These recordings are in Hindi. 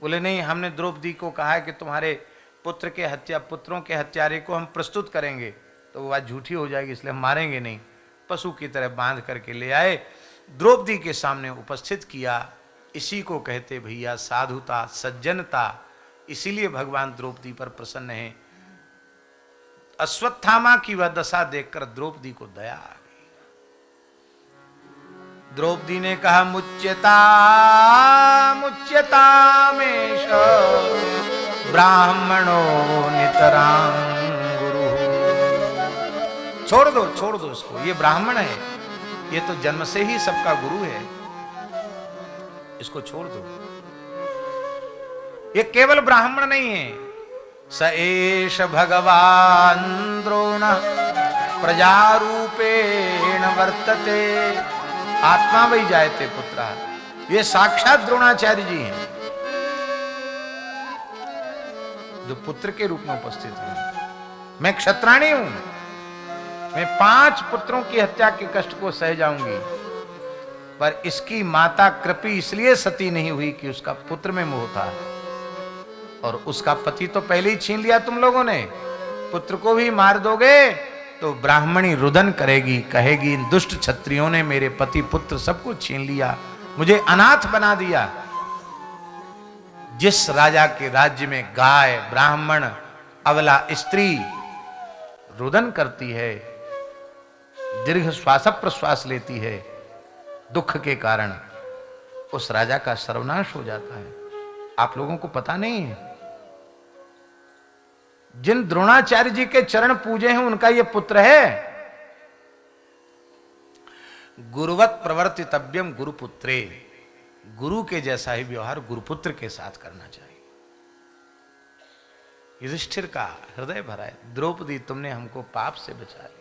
बोले नहीं, हमने द्रौपदी को कहा है कि तुम्हारे पुत्रों के हत्यारे को हम प्रस्तुत करेंगे, तो वो बात झूठी हो जाएगी, इसलिए हम मारेंगे नहीं। पशु की तरह बांध करके ले आए, द्रौपदी के सामने उपस्थित किया। इसी को कहते भैया साधुता, सज्जनता। इसीलिए भगवान द्रौपदी पर प्रसन्न है। अश्वत्थामा की वह दशा देखकर द्रौपदी को दया आ गई। द्रौपदी ने कहा मुच्यता मुच्यतामेष ब्राह्मणो नितरां गुरु। छोड़ दो इसको, ये ब्राह्मण है, ये तो जन्म से ही सबका गुरु है, इसको छोड़ दो। ये केवल ब्राह्मण नहीं है, स एष भगवान द्रोण प्रजारूपेण वर्तते आत्मा वही जायते पुत्र। ये साक्षात द्रोणाचार्य जी हैं जो पुत्र के रूप में उपस्थित हैं। मैं क्षत्राणी हूं, मैं 5 पुत्रों की हत्या के कष्ट को सह जाऊंगी, पर इसकी माता कृपी इसलिए सती नहीं हुई कि उसका पुत्र में मोह था, और उसका पति तो पहले ही छीन लिया तुम लोगों ने। पुत्र को भी मार दोगे तो ब्राह्मणी रुदन करेगी, कहेगी इन दुष्ट क्षत्रियों ने मेरे पति पुत्र सबको छीन लिया, मुझे अनाथ बना दिया। जिस राजा के राज्य में गाय, ब्राह्मण, अबला स्त्री रुदन करती है, दीर्घ श्वास प्रश्वास लेती है दुख के कारण, उस राजा का सर्वनाश हो जाता है। आप लोगों को पता नहीं है, जिन द्रोणाचार्य जी के चरण पूजे हैं उनका यह पुत्र है। गुरुवत प्रवर्तितव्यम गुरुपुत्रे, गुरु के जैसा ही व्यवहार गुरुपुत्र के साथ करना चाहिए। युधिष्ठिर का हृदय भरा है, द्रौपदी तुमने हमको पाप से बचा लिया।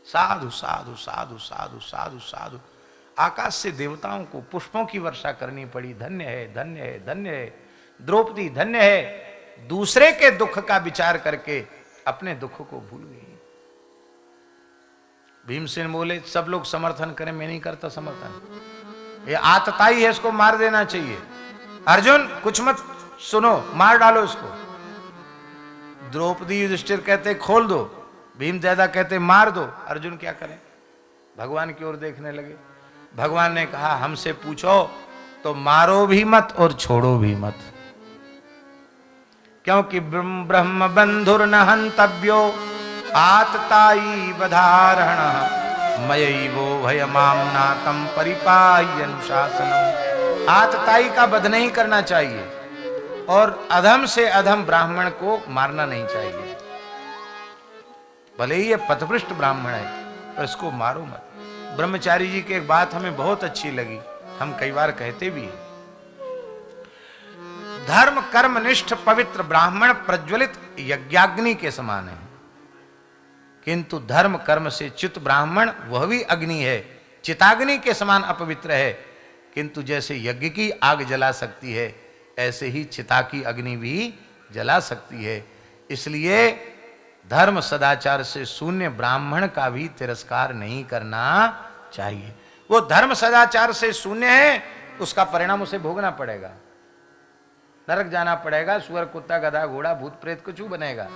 साधु साधु साधु साधु साधु साधु। आकाश से देवताओं को पुष्पों की वर्षा करनी पड़ी। धन्य है, धन्य है, धन्य है द्रौपदी, धन्य है। दूसरे के दुख का विचार करके अपने दुख को भूल गई। भीमसेन बोले सब लोग समर्थन करें, मैं नहीं करता समर्थन, ये आतताई है, इसको मार देना चाहिए। अर्जुन कुछ मत सुनो, मार डालो इसको। द्रौपदी युधिष्ठिर कहते खोल दो, भीम दादा कहते मार दो। अर्जुन क्या करें, भगवान की ओर देखने लगे। भगवान ने कहा हमसे पूछो तो मारो भी मत और छोड़ो भी मत, क्योंकि ब्रह्म बंधुर न हंतव्यो आतताई बधारण मयैवो भयमाम्नातम परिपाह्य अनुशासनम। आतताई का वध नहीं करना चाहिए और अधम से अधम ब्राह्मण को मारना नहीं चाहिए। भले ही ये पथभ्रष्ट ब्राह्मण है पर इसको मारो मत। ब्रह्मचारी जी की एक बात हमें बहुत अच्छी लगी, हम कई बार कहते भी हैं, धर्म कर्म निष्ठ पवित्र ब्राह्मण प्रज्वलित यज्ञाग्नि के समान है, किंतु धर्म कर्म से च्युत ब्राह्मण वह भी अग्नि है, चिताग्नि के समान अपवित्र है, किंतु जैसे यज्ञ की आग जला सकती है ऐसे ही चिता की अग्नि भी जला सकती है। इसलिए धर्म सदाचार से शून्य ब्राह्मण का भी तिरस्कार नहीं करना चाहिए। वो धर्म सदाचार से शून्य है, उसका परिणाम उसे भोगना पड़ेगा, नरक जाना पड़ेगा, सुअर कुत्ता गधा घोड़ा भूत प्रेत कुछ बनेगा।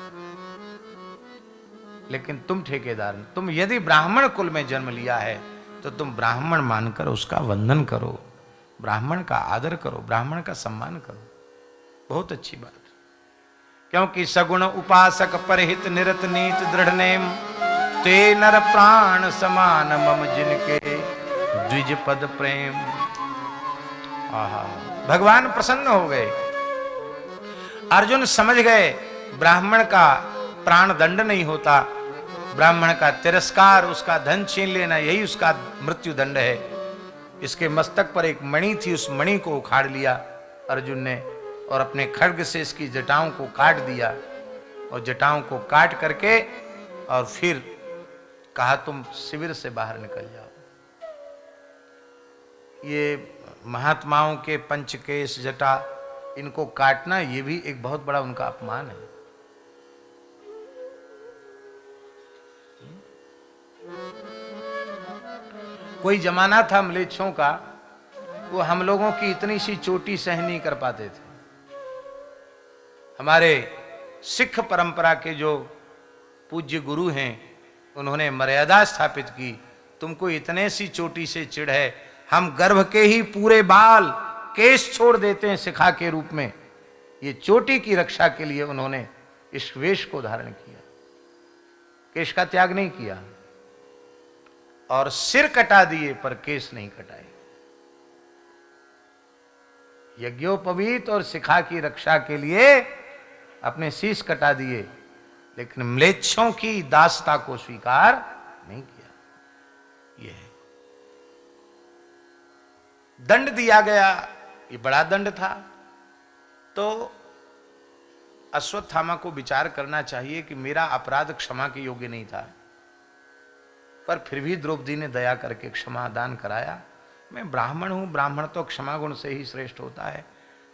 लेकिन तुम ठेकेदार, तुम यदि ब्राह्मण कुल में जन्म लिया है तो तुम ब्राह्मण मानकर उसका वंदन करो, ब्राह्मण का आदर करो, ब्राह्मण का सम्मान करो। बहुत अच्छी बात, क्योंकि सगुण उपासक परहित निरत नीत दृढ़ नेम ते नर प्राण समान मम जिनके द्विज पद प्रेम। आहा, भगवान प्रसन्न हो गए। अर्जुन समझ गए ब्राह्मण का प्राण दंड नहीं होता, ब्राह्मण का तिरस्कार, उसका धन छीन लेना यही उसका मृत्यु दंड है। इसके मस्तक पर एक मणि थी, उस मणि को उखाड़ लिया अर्जुन ने और अपने खड्ग से इसकी जटाओं को काट दिया, और जटाओं को काट करके और फिर कहा तुम शिविर से बाहर निकल जाओ। ये महात्माओं के पंचकेश जटा इनको काटना ये भी एक बहुत बड़ा उनका अपमान है। कोई जमाना था म्लेच्छों का, वो हम लोगों की इतनी सी चोटी सह नहीं कर पाते थे, हमारे सिख परंपरा के जो पूज्य गुरु हैं, उन्होंने मर्यादा स्थापित की। तुमको इतने सी चोटी से चिढ़ है, हम गर्भ के ही पूरे बाल केश छोड़ देते हैं शिखा के रूप में। ये चोटी की रक्षा के लिए उन्होंने इस वेश को धारण किया, केश का त्याग नहीं किया, और सिर कटा दिए पर केश नहीं कटाए। यज्ञोपवीत और शिखा की रक्षा के लिए अपने शीश कटा दिए, लेकिन म्लेच्छों की दासता को स्वीकार नहीं किया। यह है दंड दिया गया, ये बड़ा दंड था। तो अश्वत्थामा को विचार करना चाहिए कि मेरा अपराध क्षमा के योग्य नहीं था, पर फिर भी द्रौपदी ने दया करके क्षमा दान कराया। मैं ब्राह्मण हूं, ब्राह्मण तो क्षमा गुण से ही श्रेष्ठ होता है।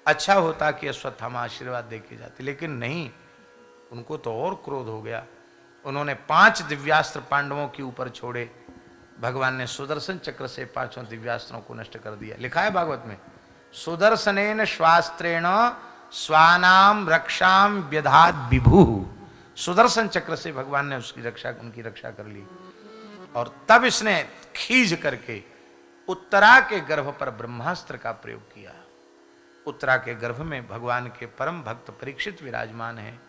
अच्छा होता कि अश्वत्थामा आशीर्वाद देके जाते, लेकिन नहीं, उनको तो और क्रोध हो गया। उन्होंने 5 दिव्यास्त्र पांडवों के ऊपर छोड़े। भगवान ने सुदर्शन चक्र से 5 दिव्यास्त्रों को नष्ट कर दिया। लिखा है भागवत में, सुदर्शनेन स्वास्त्रेण स्वानाम रक्षाम व्यधात विभु। सुदर्शन चक्र से भगवान ने उनकी रक्षा कर ली। और तब इसने खींच करके उत्तरा के गर्भ पर ब्रह्मास्त्र का प्रयोग किया। उत्तरा के गर्भ में भगवान के परम भक्त परीक्षित विराजमान है।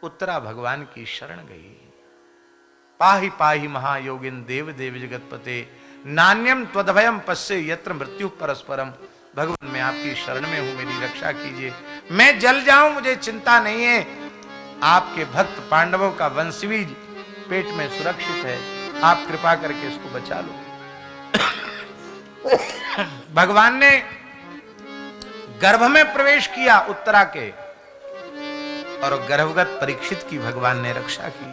उत्तरा भगवान की शरण गई। पाहि पाहि महायोगिन देव देव जगतपते, नान्यम त्वदभयम पश्ये यत्र मृत्यु परस्परम। भगवान मैं आपकी शरण में हूं, मेरी रक्षा कीजिए। मैं जल जाऊं मुझे चिंता नहीं है, आपके भक्त पांडवों का वंशवीज पेट में सुरक्षित है, आप कृपा करके इसको बचा लो। भगवान ने गर्भ में प्रवेश किया उत्तरा के, और गर्भगत परीक्षित की भगवान ने रक्षा की।